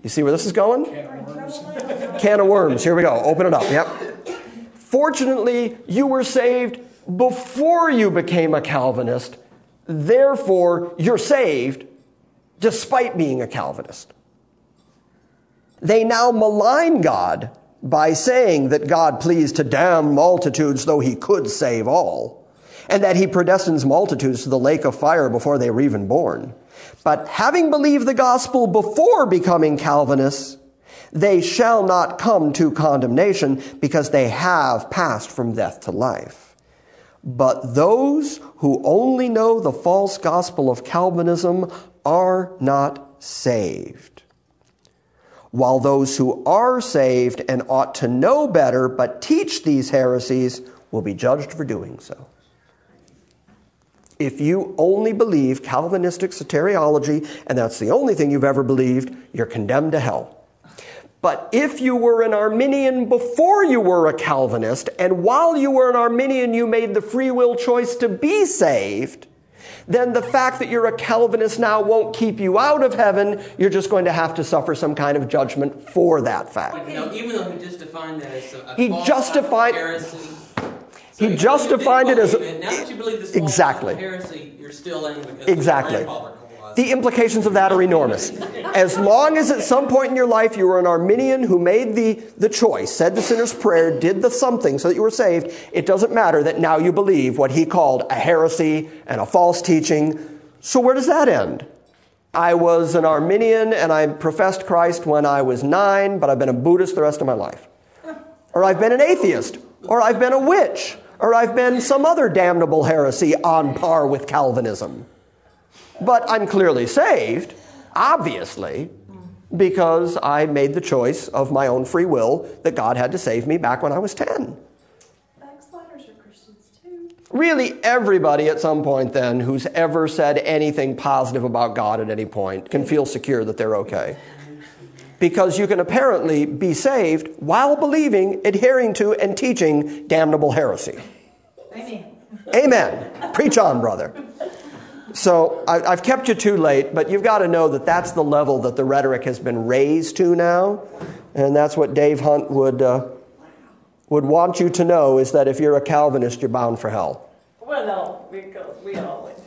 You see where this is going? Can of worms. Here we go. Open it up. Yep. Fortunately, you were saved before you became a Calvinist. Therefore, you're saved despite being a Calvinist. They now malign God by saying that God pleased to damn multitudes, though he could save all, and that he predestines multitudes to the lake of fire before they were even born. But having believed the gospel before becoming Calvinists, they shall not come to condemnation because they have passed from death to life. But those who only know the false gospel of Calvinism are not saved, while those who are saved and ought to know better but teach these heresies will be judged for doing so. If you only believe Calvinistic soteriology, and that's the only thing you've ever believed, you're condemned to hell. But if you were an Arminian before you were a Calvinist, and while you were an Arminian you made the free will choice to be saved, then the fact that you're a Calvinist now won't keep you out of heaven. You're just going to have to suffer some kind of judgment for that fact. But, even though he just defined that as a he false justified heresy. He justified it as now that you believe this exactly heresy, you're still in because exactly. The implications of that are enormous. As long as at some point in your life you were an Arminian who made the choice, said the sinner's prayer, did the something so that you were saved, it doesn't matter that now you believe what he called a heresy and a false teaching. So where does that end? I was an Arminian and I professed Christ when I was 9, but I've been a Buddhist the rest of my life. Or I've been an atheist. Or I've been a witch. Or I've been some other damnable heresy on par with Calvinism. But I'm clearly saved, obviously, because I made the choice of my own free will that God had to save me back when I was 10. Backsliders are Christians too. Really, everybody at some point then who's ever said anything positive about God at any point can feel secure that they're okay. Because you can apparently be saved while believing, adhering to, and teaching damnable heresy. Amen. Amen. Preach on, brother. So I've kept you too late, but you've got to know that that's the level that the rhetoric has been raised to now. And that's what Dave Hunt would want you to know, is that if you're a Calvinist, you're bound for hell. Well, no, because we all went to,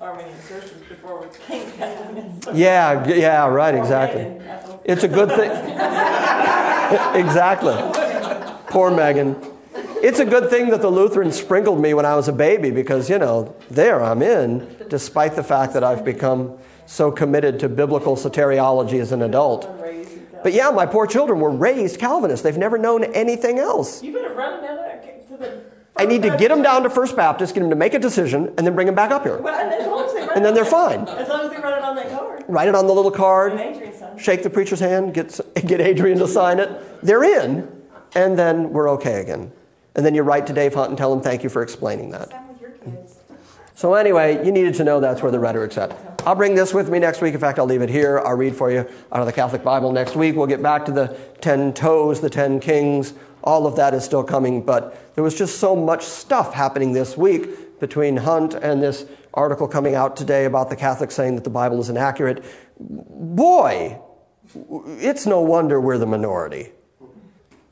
Armenian churches before we became Calvinists. Yeah, right, exactly. It's a good thing. Exactly. Poor Megan. It's a good thing that the Lutherans sprinkled me when I was a baby because, there I'm in, despite the fact that I've become so committed to biblical soteriology as an adult. But yeah, my poor children were raised Calvinists. They've never known anything else. You better run them down there to the... I need to get them down to First Baptist, get them to make a decision, and then bring them back up here. Well, and then they're fine. As long as they run it on that card. Write it on the little card, And shake the preacher's hand, get Adrian to sign it. They're in, and then we're okay again. And then you write to Dave Hunt and tell him thank you for explaining that. Same with your kids. So anyway, you needed to know that's where the rhetoric's at. I'll bring this with me next week. In fact, I'll leave it here. I'll read for you out of the Catholic Bible next week. We'll get back to the 10 toes, the 10 kings. All of that is still coming, but there was just so much stuff happening this week between Hunt and this article coming out today about the Catholics saying that the Bible is inaccurate. Boy, it's no wonder we're the minority,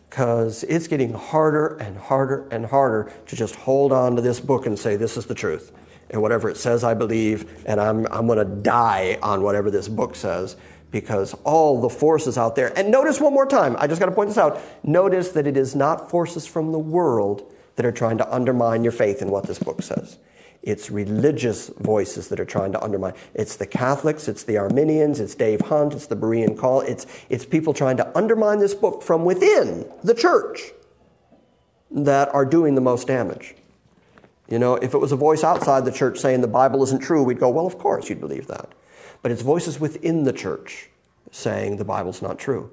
because it's getting harder and harder and harder to just hold on to this book and say this is the truth. And whatever it says, I believe, and I'm going to die on whatever this book says, because all the forces out there. And notice one more time, I just got to point this out. Notice that it is not forces from the world that are trying to undermine your faith in what this book says. It's religious voices that are trying to undermine. It's the Catholics, it's the Arminians, it's Dave Hunt, it's the Berean Call. It's people trying to undermine this book from within the church that are doing the most damage. If it was a voice outside the church saying the Bible isn't true, we'd go, well, of course you'd believe that. But it's voices within the church saying the Bible's not true.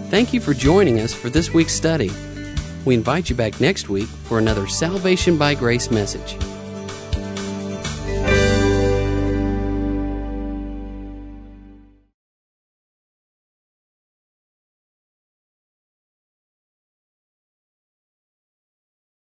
Thank you for joining us for this week's study. We invite you back next week for another Salvation by Grace message.